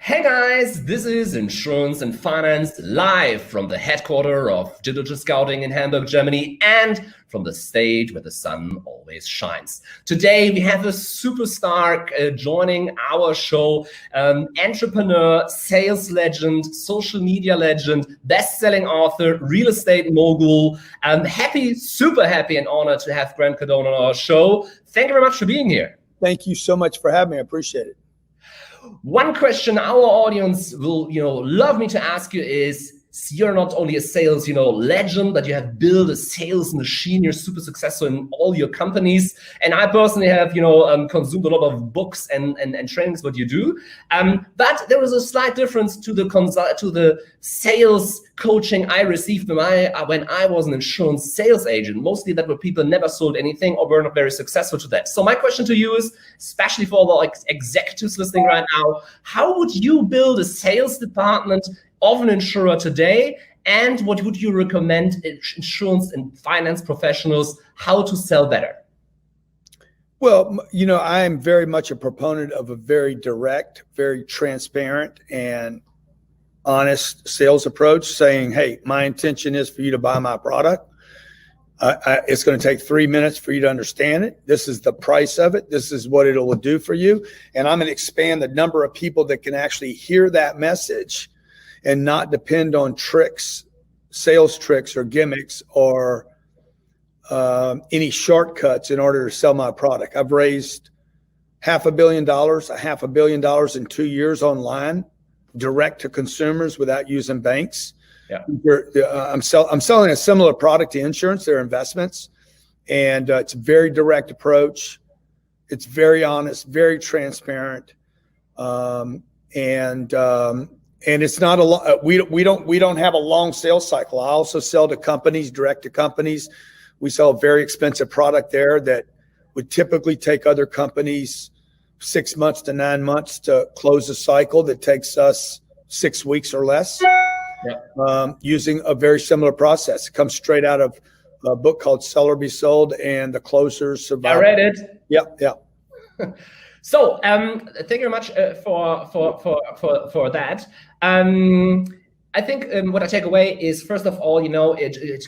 Hey guys, this is Insurance and Finance live from the headquarters of Digital Scouting in Hamburg, Germany, and from the stage where the sun always shines. Today we have a superstar joining our show, entrepreneur, sales legend, social media legend, best-selling author, real estate mogul. Super happy and honored to have Grant Cardone on our show. Thank you very much for being here. Thank you so much for having me. I appreciate it. One question our audience will, love me to ask you is, you're not only a sales, legend, but you have built a sales machine. You're super successful in all your companies. And I personally have, consumed a lot of books and trainings, what you do. But there is a slight difference to the sales coaching I received when I was an insurance sales agent. Mostly that were people never sold anything or were not very successful to that. So my question to you is, especially for the executives listening right now, how would you build a sales department of an insurer today, and what would you recommend insurance and finance professionals how to sell better? Well, I am very much a proponent of a very direct, very transparent and honest sales approach, saying, hey, my intention is for you to buy my product. It's going to take 3 minutes for you to understand it. This is the price of it. This is what it will do for you. And I'm going to expand the number of people that can actually hear that message and not depend on tricks, sales tricks or gimmicks or any shortcuts in order to sell my product. I've raised $500 million in 2 years online, direct to consumers without using banks. Yeah. I'm selling a similar product to insurance, they're investments, and it's a very direct approach. It's very honest, very transparent, and it's not a lot. We don't have a long sales cycle. I also sell to companies, direct to companies. We sell a very expensive product there that would typically take other companies 6 months to 9 months to close a cycle that takes us 6 weeks or less. Yeah. Using a very similar process. It comes straight out of a book called Sell or Be Sold, and the closers survive. I read it. Yeah. So thank you very much for that. I think what I take away is, first of all,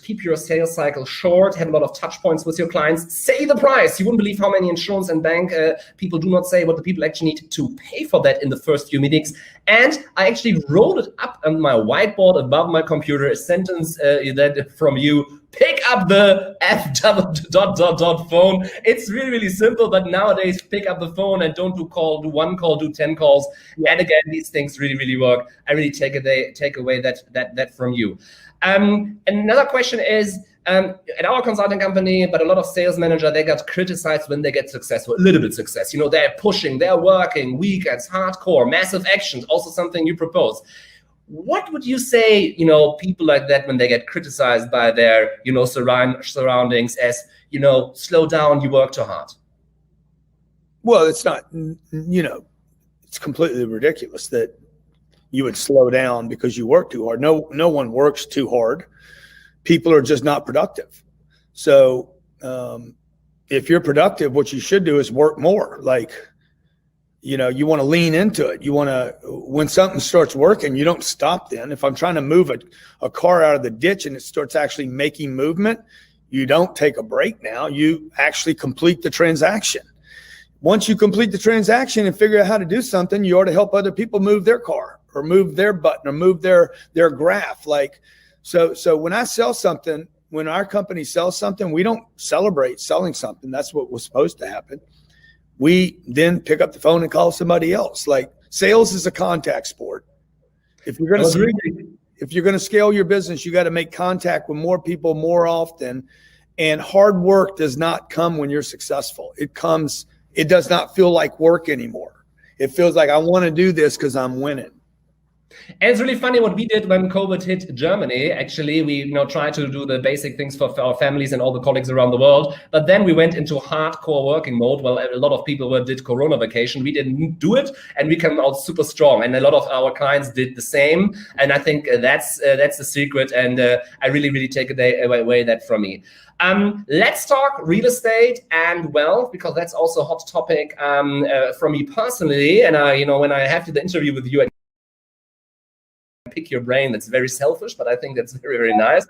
keep your sales cycle short, have a lot of touch points with your clients, say the price. You wouldn't believe how many insurance and bank people do not say what the people actually need to pay for that in the first few meetings. And I actually wrote it up on my whiteboard above my computer, a sentence that from you: pick up the phone. It's really, really simple, but nowadays pick up the phone and don't do one call, do 10 calls. Yeah. And again, these things really, really work. I really take away that from you. Another question is, at our consulting company, but a lot of sales manager, they got criticized when they get successful, a little bit success. They're pushing, they're working, weekends, hardcore, massive actions, also something you propose. What would you say, people like that, when they get criticized by their, surroundings as, slow down, you work too hard? Well, it's not, it's completely ridiculous that you would slow down because you work too hard. No one works too hard. People are just not productive. So if you're productive, what you should do is work more. You want to lean into it. When something starts working, you don't stop then. If I'm trying to move a car out of the ditch and it starts actually making movement, you don't take a break now. You actually complete the transaction. Once you complete the transaction and figure out how to do something, you ought to help other people move their car or move their button or move their graph. So when I sell something, when our company sells something, we don't celebrate selling something. That's what was supposed to happen. We then pick up the phone and call somebody else. Sales is a contact sport. If you're going to scale your business, you got to make contact with more people more often. And hard work does not come when you're successful. It does not feel like work anymore. It feels like I want to do this because I'm winning. And it's really funny what we did when COVID hit Germany. Actually, we tried to do the basic things for our families and all the colleagues around the world. But then we went into hardcore working mode. Well, a lot of people did Corona vacation. We didn't do it, and we came out super strong. And a lot of our clients did the same. And I think that's the secret. And I really, really take away that from me. Let's talk real estate and wealth, because that's also a hot topic for me personally. And when I have the interview with you pick your brain. That's very selfish, but I think that's very, very nice.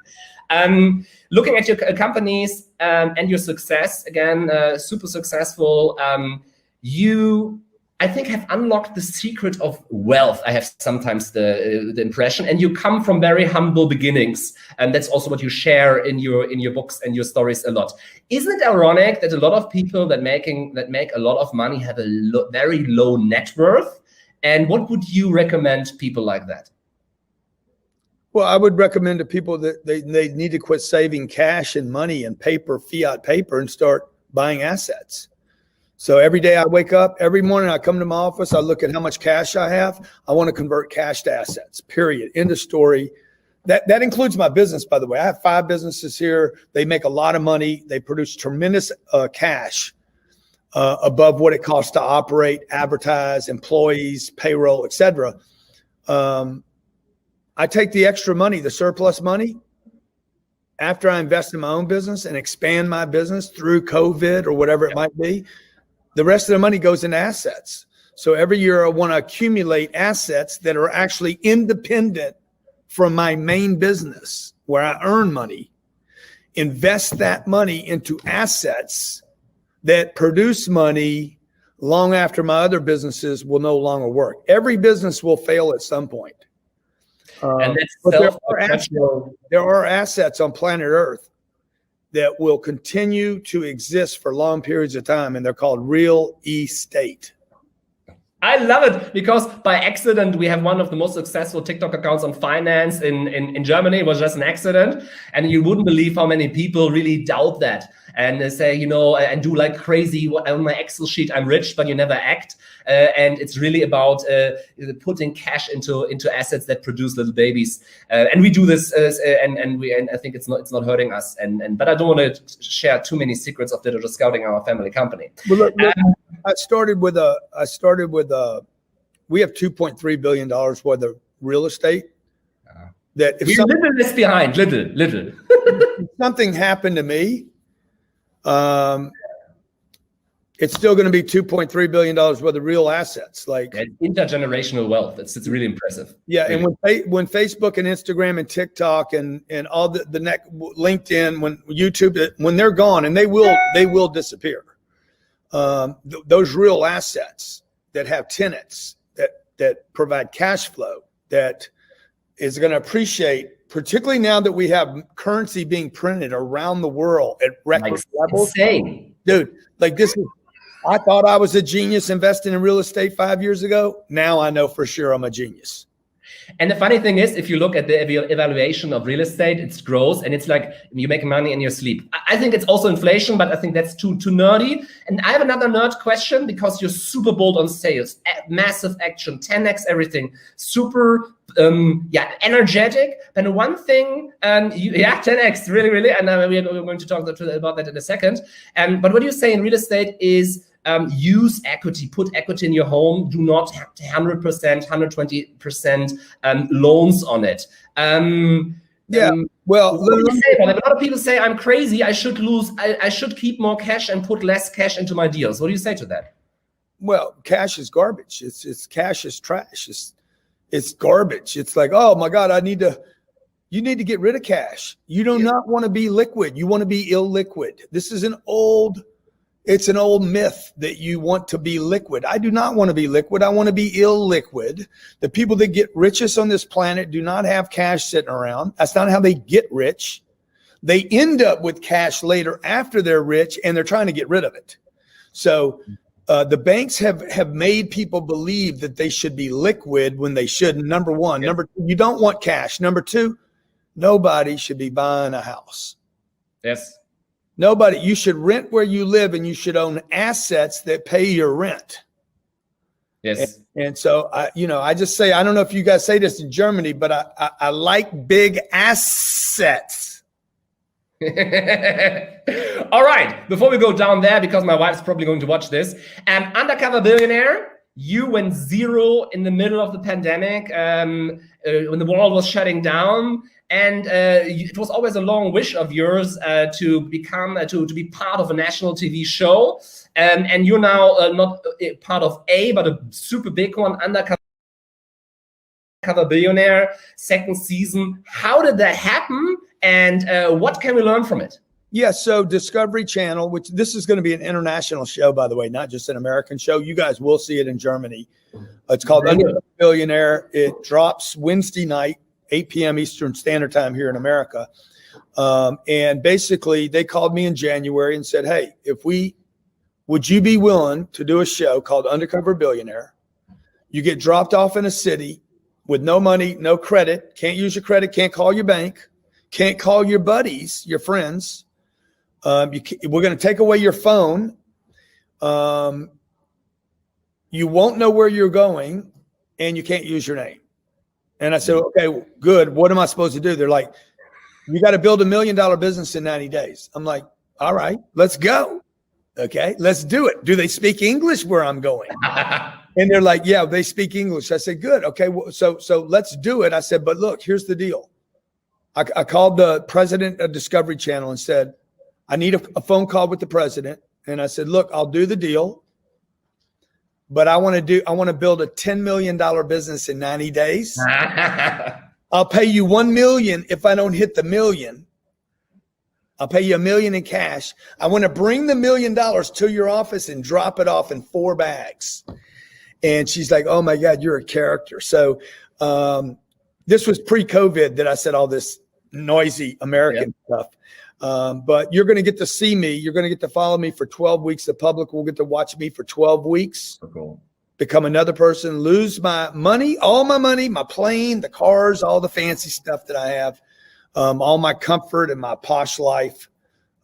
Looking at your companies and your success, again, super successful. You, I think, have unlocked the secret of wealth. I have sometimes the impression, and you come from very humble beginnings, and that's also what you share in your books and your stories a lot. Isn't it ironic that a lot of people that make a lot of money have a very low net worth? And what would you recommend people like that? Well, I would recommend to people that they need to quit saving cash and money and paper, fiat paper, and start buying assets. So every day I wake up, every morning I come to my office, I look at how much cash I have. I want to convert cash to assets, period. End of story. That includes my business, by the way. I have 5 businesses here. They make a lot of money. They produce tremendous cash above what it costs to operate, advertise, employees, payroll, et cetera. I take the extra money, the surplus money, after I invest in my own business and expand my business through COVID or whatever it might be. The rest of the money goes into assets. So every year I want to accumulate assets that are actually independent from my main business where I earn money, invest that money into assets that produce money long after my other businesses will no longer work. Every business will fail at some point. And but there are assets on planet Earth that will continue to exist for long periods of time, and they're called real estate. I love it, because by accident, we have one of the most successful TikTok accounts on finance in Germany. It was just an accident. And you wouldn't believe how many people really doubt that. And they say, you know, and do like crazy, on my Excel sheet, I'm rich, but you never act. And it's really about putting cash into assets that produce little babies. And we do this, and I think it's not hurting us. But I don't want to share too many secrets of digital scouting, our family company. Well, look, I started with we have $2.3 billion worth of real estate. That if little is behind, little. if something happened to me, it's still going to be $2.3 billion worth of real assets. Like intergenerational wealth. It's really impressive. Yeah, really. And when Facebook and Instagram and TikTok and all the LinkedIn, when YouTube, when they're gone, and they will disappear. Those real assets that have tenants that provide cash flow that is going to appreciate, particularly now that we have currency being printed around the world at record levels. Insane. Dude, like this is, I thought I was a genius investing in real estate 5 years ago. Now I know for sure I'm a genius. And the funny thing is, if you look at the evaluation of real estate, it grows, and it's like you make money in your sleep. I think it's also inflation, but I think that's too nerdy. And I have another nerd question, because you're super bold on sales, massive action, 10x everything, super energetic. But one thing, 10x, really, and we're going to talk about that in a second. But what you say in real estate is, use equity, put equity in your home, do not have 100%, 120% loans on it. Well, what do you say about it? A lot of people say I'm crazy, I should keep more cash and put less cash into my deals. What do you say to that? Well, cash is garbage. It's cash is trash. It's garbage. It's like, oh my God, you need to get rid of cash. You do not want to be liquid. You want to be illiquid. This is it's an old myth that you want to be liquid. I do not want to be liquid. I want to be illiquid. The people that get richest on this planet do not have cash sitting around. That's not how they get rich. They end up with cash later after they're rich, and they're trying to get rid of it. So the banks have made people believe that they should be liquid when they shouldn't. Number one. Number two, you don't want cash. Number two, nobody should be buying a house. Yes. Nobody. You should rent where you live, and you should own assets that pay your rent. Yes. And so, I just say, I don't know if you guys say this in Germany, but I like big assets. All right. Before we go down there, because my wife's probably going to watch this, Undercover Billionaire, you went zero in the middle of the pandemic, when the world was shutting down. And it was always a long wish of yours to become to be part of a national TV show, and you're now not part of but a super big one, Undercover Undercover Billionaire, second season. How did that happen? And what can we learn from it? Yeah, so Discovery Channel, which this is going to be an international show, by the way, not just an American show. You guys will see it in Germany. It's called Undercover Billionaire. It drops Wednesday night, 8 p.m. Eastern Standard Time here in America. And basically, they called me in January and said, hey, would you be willing to do a show called Undercover Billionaire? You get dropped off in a city with no money, no credit, can't use your credit, can't call your bank, can't call your buddies, your friends. We're going to take away your phone. You won't know where you're going, and you can't use your name. And I said, okay, good. What am I supposed to do? They're like, you got to build $1 million business in 90 days. I'm like, all right, let's go. Okay, let's do it. Do they speak English where I'm going? And they're like, yeah, they speak English. I said, good. Okay, so let's do it. I said, but look, here's the deal. I called the president of Discovery Channel and said, I need a phone call with the president. And I said, look, I'll do the deal, but I want to build a $10 million business in 90 days. I'll pay you $1 million if I don't hit the million. I'll pay you $1 million in cash. I want to bring the $1 million to your office and drop it off in 4 bags. And she's like, oh my God, you're a character. So this was pre-COVID that I said all this noisy American stuff. But you're going to get to see me. You're going to get to follow me for 12 weeks. The public will get to watch me for 12 weeks. Cool. Become another person, lose my money, all my money, my plane, the cars, all the fancy stuff that I have, all my comfort and my posh life.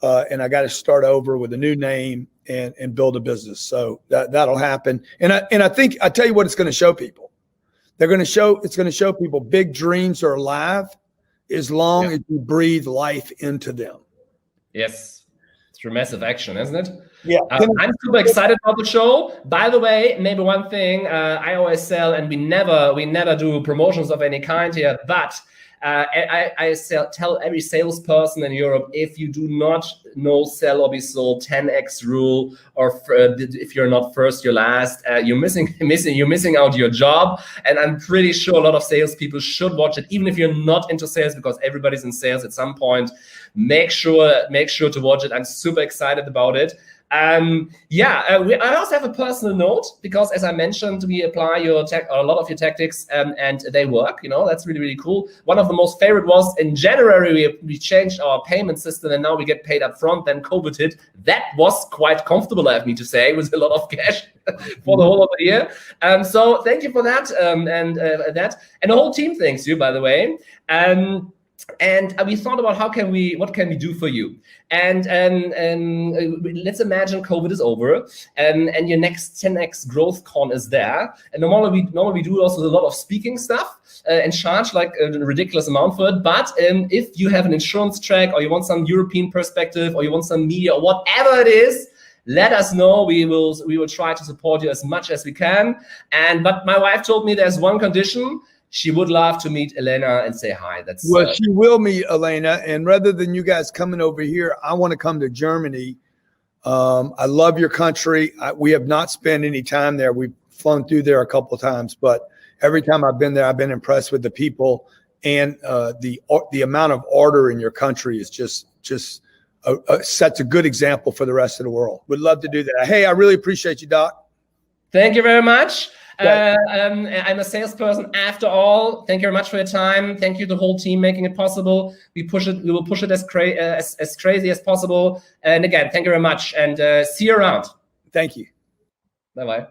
And I got to start over with a new name and build a business. So that'll happen. And I think, I tell you what, it's going to show people. It's going to show people big dreams are alive as long as you breathe life into them. Yes. Through massive action, isn't it? Yeah. I'm super excited about the show. By the way, maybe one thing I always sell, and we never do promotions of any kind here, but I tell every salesperson in Europe, if you do not know sell or be sold 10x rule, or if you're not first, you're last, you're missing out your job. And I'm pretty sure a lot of salespeople should watch it, even if you're not into sales, because everybody's in sales at some point. Make sure to watch it. I'm super excited about it. I also have a personal note, because as I mentioned, we apply a lot of your tactics and they work. That's really, really cool. One of the most favorite was in January, we changed our payment system and now we get paid up front. Then COVID hit. That was quite comfortable, I need to say, with a lot of cash for the whole of the year. So thank you for that. And the whole team thanks you, by the way. And we thought about what can we do for you? And let's imagine COVID is over, and your next 10x growth con is there. And normally we do also a lot of speaking stuff and charge like a ridiculous amount for it. But if you have an insurance track, or you want some European perspective, or you want some media, or whatever it is, let us know. We will try to support you as much as we can. But my wife told me there's one condition. She would love to meet Elena and say hi. She will meet Elena. And rather than you guys coming over here, I want to come to Germany. I love your country. We have not spent any time there. We've flown through there a couple of times, but every time I've been there, I've been impressed with the people, and the amount of order in your country is just sets a good example for the rest of the world. Would love to do that. Hey, I really appreciate you, Doc. Thank you very much. I'm a salesperson after all. Thank you very much for your time. Thank you to the whole team making it possible. We will push it as crazy as possible. And again, thank you very much, and see you around. Thank you. Bye-bye.